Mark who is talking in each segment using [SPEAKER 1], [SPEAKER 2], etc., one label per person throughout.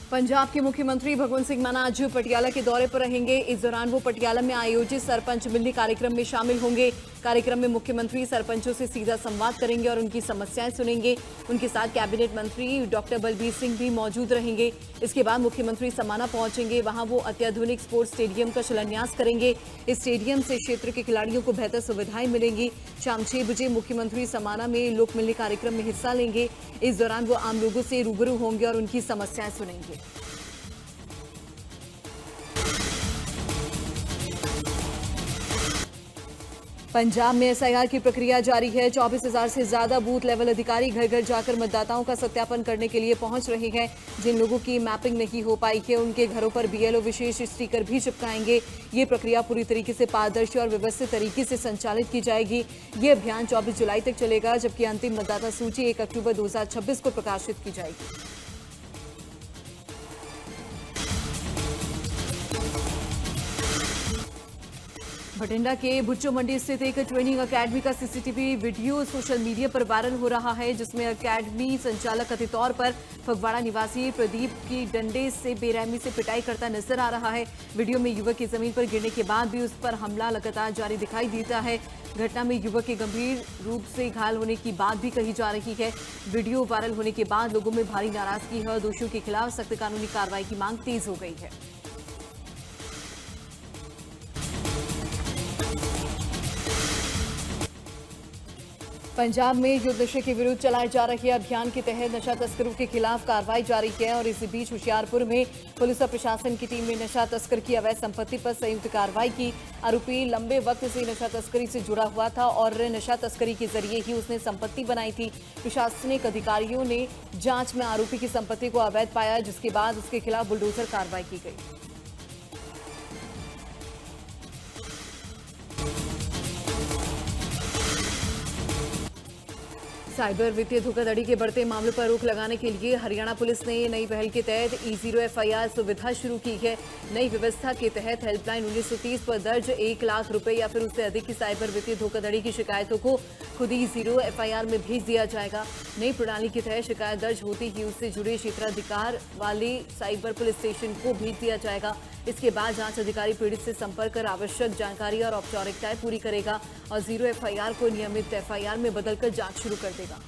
[SPEAKER 1] पंजाब के मुख्यमंत्री भगवंत सिंह मान आज पटियाला के दौरे पर रहेंगे। इस दौरान वो पटियाला में आयोजित सरपंच मिलनी कार्यक्रम में शामिल होंगे। कार्यक्रम में मुख्यमंत्री सरपंचों से सीधा संवाद करेंगे और उनकी समस्याएं सुनेंगे। उनके साथ कैबिनेट मंत्री डॉक्टर बलबीर सिंह भी मौजूद रहेंगे। इसके बाद मुख्यमंत्री समाना पहुंचेंगे। वहां वो अत्याधुनिक स्पोर्ट्स स्टेडियम का शिलान्यास करेंगे। इस स्टेडियम से क्षेत्र के खिलाड़ियों को बेहतर सुविधाएं मिलेंगी। शाम 6 बजे मुख्यमंत्री समाना में लोक मिलनी कार्यक्रम में हिस्सा लेंगे। इस दौरान वो आम लोगों से रूबरू होंगे और उनकी समस्याएं सुनेंगे। पंजाब में एसआईआर की प्रक्रिया जारी है। 24,000 से ज्यादा बूथ लेवल अधिकारी घर घर जाकर मतदाताओं का सत्यापन करने के लिए पहुंच रहे हैं। जिन लोगों की मैपिंग नहीं हो पाई है उनके घरों पर बीएलओ विशेष स्टिकर भी चिपकाएंगे। ये प्रक्रिया पूरी तरीके से पारदर्शी और व्यवस्थित तरीके से संचालित की जाएगी। ये अभियान 24 जुलाई तक चलेगा, जबकि अंतिम मतदाता सूची 1 अक्टूबर 2026 को प्रकाशित की जाएगी। भटिंडा के भुच्चो मंडी स्थित एक ट्रेनिंग अकेडमी का सीसीटीवी वीडियो सोशल मीडिया पर वायरल हो रहा है, जिसमें अकेडमी संचालक कथित तौर पर फगवाड़ा निवासी प्रदीप की डंडे से बेरहमी से पिटाई करता नजर आ रहा है। वीडियो में युवक की जमीन पर गिरने के बाद भी उस पर हमला लगातार जारी दिखाई देता है। घटना में युवक के गंभीर रूप से घायल होने की बात भी कही जा रही है। वीडियो वायरल होने के बाद लोगों में भारी नाराजगी है और दोषियों के खिलाफ सख्त कानूनी कार्रवाई की मांग तेज हो गई है। पंजाब में युद्ध नशे के विरुद्ध चलाए जा रहे अभियान के तहत नशा तस्करों के खिलाफ कार्रवाई जारी है और इसी बीच होशियारपुर में पुलिस और प्रशासन की टीम ने नशा तस्कर की अवैध संपत्ति पर संयुक्त कार्रवाई की। आरोपी लंबे वक्त से नशा तस्करी से जुड़ा हुआ था और नशा तस्करी के जरिए ही उसने संपत्ति बनाई थी। प्रशासनिक अधिकारियों ने जांच में आरोपी की संपत्ति को अवैध पाया, जिसके बाद उसके खिलाफ बुलडोजर कार्रवाई की गई। साइबर वित्तीय धोखाधड़ी के बढ़ते मामलों पर रोक लगाने के लिए हरियाणा पुलिस ने नई पहल के तहत E0 FIR सुविधा शुरू की है। नई व्यवस्था के तहत हेल्पलाइन 1930 पर दर्ज 1 लाख रुपए या फिर उससे अधिक की साइबर वित्तीय धोखाधड़ी की शिकायतों को खुद E0 FIR में भेज दिया जाएगा। नई प्रणाली के तहत शिकायत दर्ज होती ही उससे जुड़े क्षेत्राधिकार वाले साइबर पुलिस स्टेशन को भेज दिया जाएगा। इसके बाद जांच अधिकारी पीड़ित से संपर्क कर आवश्यक जानकारी और औपचारिकताएं पूरी करेगा और 0 FIR को नियमित FIR में बदलकर जांच शुरू कर देगा।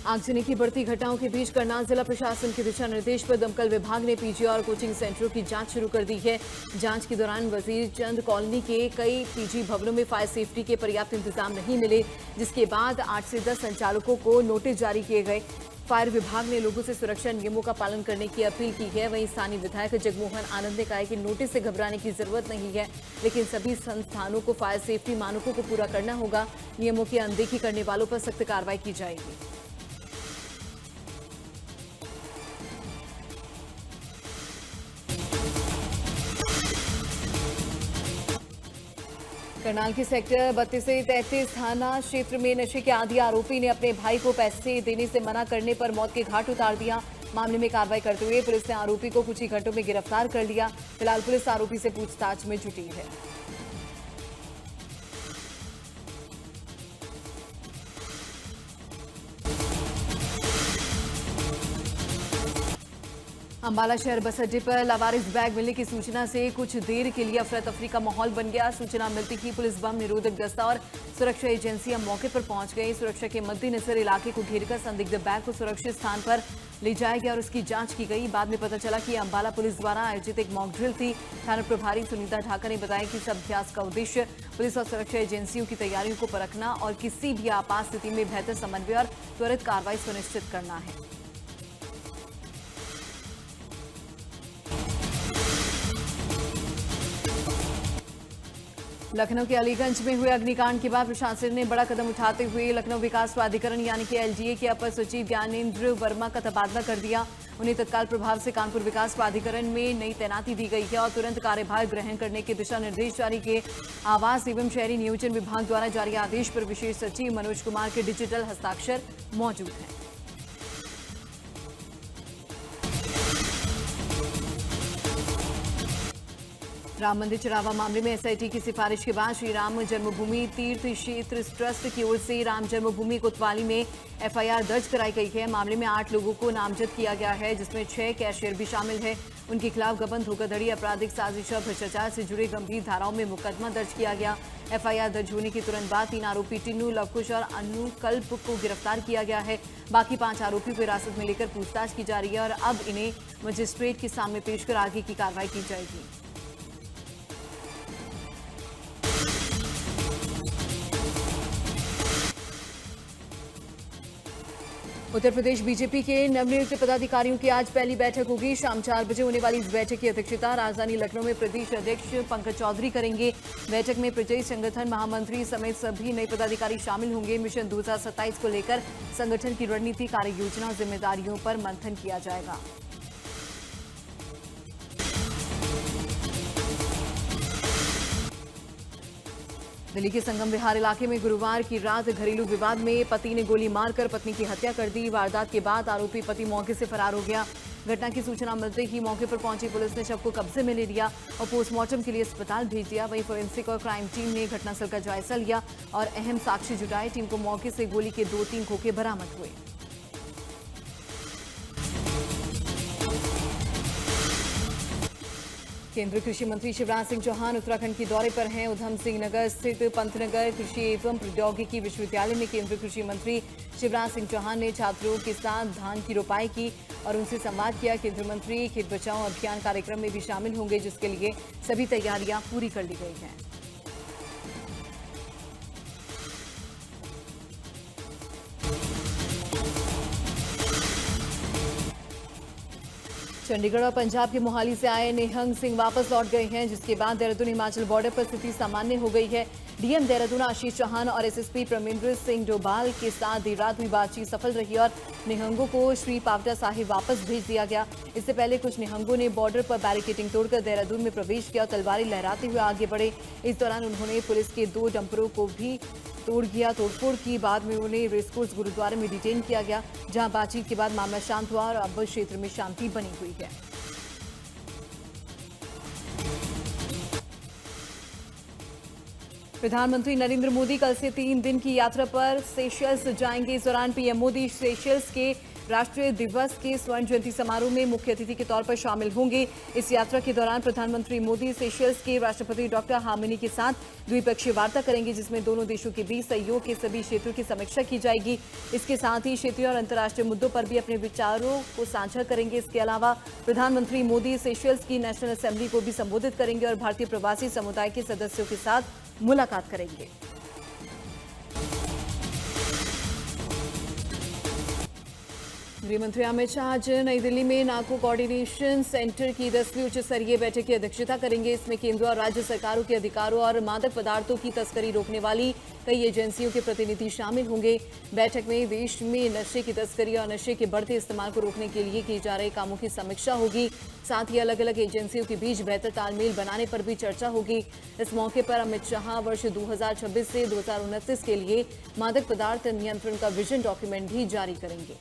[SPEAKER 1] आगजनी की बढ़ती घटनाओं के बीच करनाल जिला प्रशासन के दिशा निर्देश पर दमकल विभाग ने पीजी और कोचिंग सेंटरों की जांच शुरू कर दी है। जांच के दौरान वजीर चंद कॉलोनी के कई पीजी भवनों में फायर सेफ्टी के पर्याप्त इंतजाम नहीं मिले, जिसके बाद 8 से 10 संचालकों को नोटिस जारी किए गए। फायर विभाग ने लोगों से सुरक्षा नियमों का पालन करने की अपील की है। वहीं स्थानीय विधायक जगमोहन आनंद ने कहा है कि नोटिस से घबराने की जरूरत नहीं है, लेकिन सभी संस्थानों को फायर सेफ्टी मानकों को पूरा करना होगा। नियमों की अनदेखी करने वालों पर सख्त कार्रवाई की जाएगी। करनाल के सेक्टर 32 से 33 थाना क्षेत्र में नशे के आदी आरोपी ने अपने भाई को पैसे देने से मना करने पर मौत के घाट उतार दिया। मामले में कार्रवाई करते हुए पुलिस ने आरोपी को कुछ ही घंटों में गिरफ्तार कर लिया। फिलहाल पुलिस आरोपी से पूछताछ में जुटी है। अंबाला शहर बस अड्डे पर लावारिस बैग मिलने की सूचना से कुछ देर के लिए अफरा तफरी का माहौल बन गया। सूचना मिलती ही पुलिस बम निरोधक दस्ता और सुरक्षा एजेंसियां मौके पर पहुंच गई। सुरक्षा के मद्देनजर इलाके को घेरकर संदिग्ध बैग को सुरक्षित स्थान पर ले जाया गया और उसकी जांच की गई। बाद में पता चला कि अंबाला पुलिस द्वारा आयोजित एक मॉक ड्रिल थी। थाना प्रभारी सुनीता ढाका ने बताया कि इस अभ्यास का उद्देश्य पुलिस और सुरक्षा एजेंसियों की तैयारियों को परखना और किसी भी आपात स्थिति में बेहतर समन्वय और त्वरित कार्रवाई सुनिश्चित करना है। लखनऊ के अलीगंज में हुए अग्निकांड के बाद प्रशासन ने बड़ा कदम उठाते हुए लखनऊ विकास प्राधिकरण यानी कि LGA के अपर सचिव ज्ञानेंद्र वर्मा का तबादला कर दिया। उन्हें तत्काल प्रभाव से कानपुर विकास प्राधिकरण में नई तैनाती दी गई है और तुरंत कार्यभार ग्रहण करने के दिशा निर्देश जारी किए। आवास एवं शहरी नियोजन विभाग द्वारा जारी आदेश पर विशेष सचिव मनोज कुमार के डिजिटल हस्ताक्षर मौजूद हैं। राम मंदिर चढ़ावा मामले में एसआईटी की सिफारिश के बाद श्री राम जन्मभूमि तीर्थ क्षेत्र ट्रस्ट की ओर से राम जन्मभूमि कोतवाली में एफआईआर दर्ज कराई गई है। मामले में 8 लोगों को नामजद किया गया है, जिसमें 6 कैशियर भी शामिल है। उनके खिलाफ गबन, धोखाधड़ी, आपराधिक साजिश और भ्रष्टाचार से जुड़े गंभीर धाराओं में मुकदमा दर्ज किया गया। एफआईआर दर्ज होने के तुरंत बाद 3 आरोपी टिन्नू, लवकुश और अनुकल्प को गिरफ्तार किया गया है। बाकी 5 आरोपियों को हिरासत में लेकर पूछताछ की जा रही है और अब इन्हें मजिस्ट्रेट के सामने पेश कर आगे की कार्रवाई की जाएगी। उत्तर प्रदेश बीजेपी के नवनियुक्त पदाधिकारियों की आज पहली बैठक होगी। शाम 4 बजे होने वाली इस बैठक की अध्यक्षता राजधानी लखनऊ में प्रदेश अध्यक्ष पंकज चौधरी करेंगे। बैठक में प्रदेश संगठन महामंत्री समेत सभी नए पदाधिकारी शामिल होंगे। मिशन 2027 को लेकर संगठन की रणनीति, कार्य योजना और जिम्मेदारियों पर मंथन किया जाएगा। दिल्ली के संगम विहार इलाके में गुरुवार की रात घरेलू विवाद में पति ने गोली मारकर पत्नी की हत्या कर दी। वारदात के बाद आरोपी पति मौके से फरार हो गया। घटना की सूचना मिलते ही मौके पर पहुंची पुलिस ने शव को कब्जे में ले लिया और पोस्टमार्टम के लिए अस्पताल भेज दिया। वहीं फोरेंसिक और क्राइम टीम ने घटनास्थल का जायजा लिया और अहम साक्ष्य जुटाए। टीम को मौके से गोली के 2-3 खोखे बरामद हुए। केंद्रीय कृषि मंत्री शिवराज सिंह चौहान उत्तराखंड के दौरे पर हैं। उधम सिंह नगर स्थित पंतनगर कृषि एवं प्रौद्योगिकी विश्वविद्यालय में केंद्रीय कृषि मंत्री शिवराज सिंह चौहान ने छात्रों के साथ धान की रोपाई की और उनसे संवाद किया। केंद्रीय मंत्री खेत बचाओ अभियान कार्यक्रम में भी शामिल होंगे, जिसके लिए सभी तैयारियां पूरी कर ली गई हैं। चंडीगढ़ और पंजाब के मोहाली से आए निहंग सिंह वापस लौट गए हैं, जिसके बाद देहरादून हिमाचल बॉर्डर पर स्थिति सामान्य हो गई है। डीएम देहरादून आशीष चौहान और एसएसपी प्रमिंदर सिंह डोभाल के साथ देर रात हुई बातचीत सफल रही और निहंगों को श्री पावटा साहिब वापस भेज दिया गया। इससे पहले कुछ निहंगों ने बॉर्डर पर बैरिकेडिंग तोड़कर देहरादून में प्रवेश किया और तलवारें लहराते हुए आगे बढ़े। इस दौरान उन्होंने पुलिस के 2 डंपरों को भी तोड़फोड़ की। बाद में उन्हें रेसकोर्स गुरुद्वारे में डिटेन किया गया, जहां बातचीत के बाद मामला शांत हुआ और अब क्षेत्र में शांति बनी हुई है। प्रधानमंत्री नरेंद्र मोदी कल से 3 दिन की यात्रा पर सेशल्स जाएंगे। इस दौरान पीएम मोदी सेशल्स के राष्ट्रीय दिवस के स्वर्ण जयंती समारोह में मुख्य अतिथि के तौर पर शामिल होंगे। इस यात्रा के दौरान प्रधानमंत्री मोदी सेशल्स के राष्ट्रपति डॉक्टर हामिनी के साथ द्विपक्षीय वार्ता करेंगे, जिसमें दोनों देशों के बीच सहयोग के सभी क्षेत्रों की समीक्षा की जाएगी। इसके साथ ही क्षेत्रीय और अंतर्राष्ट्रीय मुद्दों पर भी अपने विचारों को साझा करेंगे। इसके अलावा प्रधानमंत्री मोदी सेशल्स की नेशनल असेंबली को भी संबोधित करेंगे और भारतीय प्रवासी समुदाय के सदस्यों के साथ मुलाकात करेंगे। गृहमंत्री अमित शाह आज नई दिल्ली में नाको कोऑर्डिनेशन सेंटर की 10वीं उच्च स्तरीय बैठक की अध्यक्षता करेंगे। इसमें केंद्र और राज्य सरकारों के अधिकारों और मादक पदार्थों की तस्करी रोकने वाली कई एजेंसियों के प्रतिनिधि शामिल होंगे। बैठक में देश में नशे की तस्करी और नशे के बढ़ते इस्तेमाल को रोकने के लिए किए जा रहे कामों की समीक्षा होगी। साथ ही अलग अलग एजेंसियों के बीच बेहतर तालमेल बनाने पर भी चर्चा होगी। इस मौके पर अमित शाह वर्ष 2026 से 2029 के लिए मादक पदार्थ नियंत्रण का विजन डॉक्यूमेंट भी जारी करेंगे।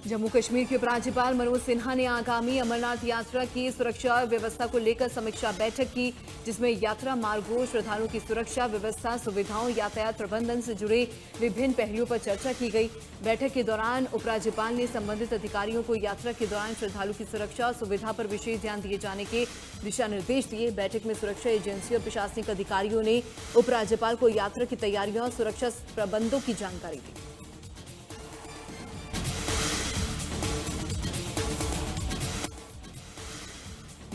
[SPEAKER 1] जम्मू कश्मीर के उपराज्यपाल मनोज सिन्हा ने आगामी अमरनाथ यात्रा की सुरक्षा व्यवस्था को लेकर समीक्षा बैठक की, जिसमें यात्रा मार्गों, श्रद्धालुओं की सुरक्षा व्यवस्था, सुविधाओं, यातायात प्रबंधन से जुड़े विभिन्न पहलुओं पर चर्चा की गई। बैठक के दौरान उपराज्यपाल ने संबंधित अधिकारियों को यात्रा के दौरान श्रद्धालु की सुरक्षा और सुविधा पर विशेष ध्यान दिए जाने के दिशा निर्देश दिए। बैठक में सुरक्षा एजेंसियों और प्रशासनिक अधिकारियों ने उपराज्यपाल को यात्रा की तैयारियों और सुरक्षा प्रबंधों की जानकारी दी।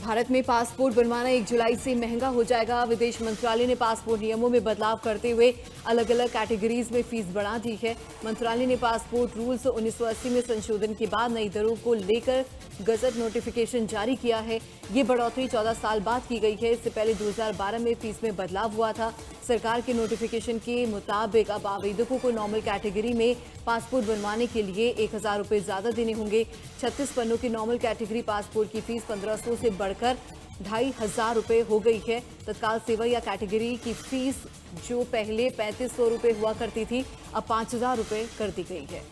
[SPEAKER 1] भारत में पासपोर्ट बनवाना 1 जुलाई से महंगा हो जाएगा। विदेश मंत्रालय ने पासपोर्ट नियमों में बदलाव करते हुए अलग अलग कैटेगरीज में फीस बढ़ा दी है। मंत्रालय ने पासपोर्ट रूल्स 1980 में संशोधन के बाद नई दरों को लेकर गजट नोटिफिकेशन जारी किया है। ये बढ़ोतरी 14 साल बाद की गई है। इससे पहले 2012 में फीस में बदलाव हुआ था। सरकार के नोटिफिकेशन के मुताबिक अब आवेदकों को नॉर्मल कैटेगरी में पासपोर्ट बनवाने के लिए 1000 रुपये ज्यादा देने होंगे। 36 पन्नों की नॉर्मल कैटेगरी पासपोर्ट की फीस 1500 से बढ़कर 2500 रुपये हो गई है। तत्काल सेवा या कैटेगरी की फीस जो पहले 3500 रुपये हुआ करती थी, अब 5000 रुपये कर दी गई है।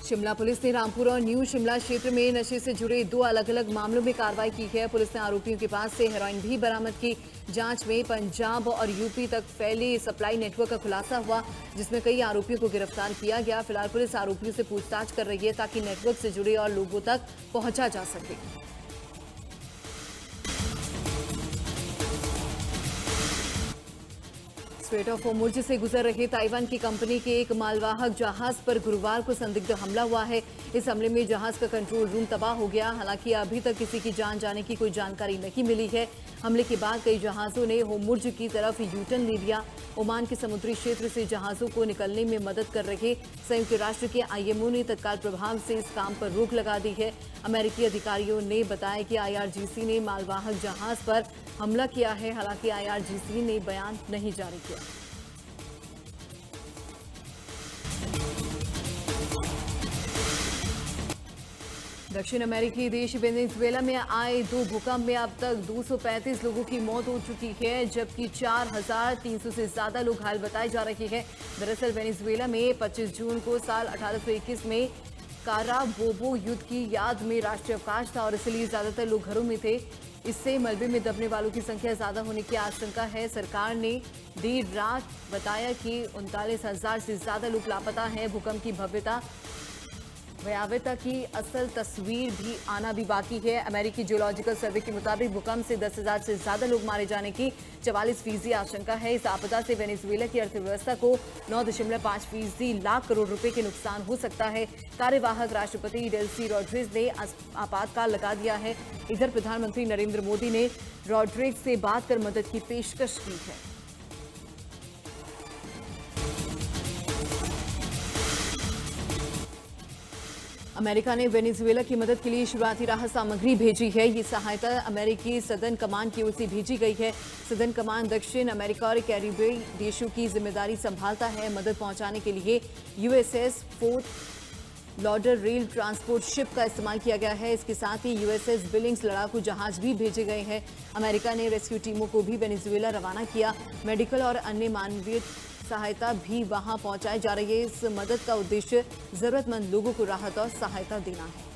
[SPEAKER 1] शिमला पुलिस ने रामपुर और न्यू शिमला क्षेत्र में नशे से जुड़े 2 अलग अलग मामलों में कार्रवाई की है। पुलिस ने आरोपियों के पास से हेरोइन भी बरामद की। जांच में पंजाब और यूपी तक फैले सप्लाई नेटवर्क का खुलासा हुआ, जिसमें कई आरोपियों को गिरफ्तार किया गया। फिलहाल पुलिस आरोपियों से पूछताछ कर रही है ताकि नेटवर्क से जुड़े और लोगों तक पहुंचा जा सके। स्ट्रेट ऑफ होर्मुज़ से गुजर रहे ताइवान की कंपनी के एक मालवाहक जहाज पर गुरुवार को संदिग्ध हमला हुआ है। इस हमले में जहाज का कंट्रोल रूम तबाह हो गया। हालांकि अभी तक किसी की जान जाने की कोई जानकारी नहीं मिली है। हमले के बाद कई जहाजों ने होर्मुज़ की तरफ यूटर्न ले लिया। ओमान के समुद्री क्षेत्र से जहाजों को निकलने में मदद कर रहे संयुक्त राष्ट्र के IMO ने तत्काल प्रभाव से इस काम पर रोक लगा दी है। अमेरिकी अधिकारियों ने बताया कि IRGC ने मालवाहक जहाज पर हमला किया है। हालांकि IRGC ने बयान नहीं जारी किया। दक्षिण अमेरिकी देश वेनेजुएला में आए 2 भूकंप में अब तक 235 लोगों की मौत हो चुकी है, जबकि 4,300 से ज्यादा लोग घायल बताए जा रहे हैं। दरअसल वेनेजुएला में 25 जून को साल 1821 में काराबोबो युद्ध की याद में राष्ट्रीय अवकाश था और इसलिए ज्यादातर लोग घरों में थे। इससे मलबे में दबने वालों की संख्या ज्यादा होने की आशंका है। सरकार ने देर रात बताया कि 39,000 से ज्यादा लोग लापता हैं। भूकंप की भयावहता की असल तस्वीर भी आना भी बाकी है। अमेरिकी जियोलॉजिकल सर्वे के मुताबिक भूकंप से 10,000 से ज्यादा लोग मारे जाने की 44% आशंका है। इस आपदा से वेनेजुएला की अर्थव्यवस्था को 9.5% लाख करोड़ रुपए के नुकसान हो सकता है। कार्यवाहक राष्ट्रपति डेल्सी रॉड्रिग्स ने आपातकाल लगा दिया है। इधर प्रधानमंत्री नरेंद्र मोदी ने रॉड्रिग्स से बात कर मदद की पेशकश की है। अमेरिका ने वेनेजुएला की मदद के लिए शुरुआती राहत सामग्री भेजी है। ये सहायता अमेरिकी सदर्न कमान की ओर से भेजी गई है। सदर्न कमान दक्षिण अमेरिका और कैरिबियन देशों की जिम्मेदारी संभालता है। मदद पहुंचाने के लिए USS fort Lauderdale transport ship का इस्तेमाल किया गया है। इसके साथ ही USS बिलिंग्स लड़ाकू जहाज भी भेजे गए हैं। अमेरिका ने रेस्क्यू टीमों को भी वेनेजुएला रवाना किया। मेडिकल और अन्य मानवीय सहायता भी वहां पहुंचाई जा रही है। इस मदद का उद्देश्य जरूरतमंद लोगों को राहत और सहायता देना है।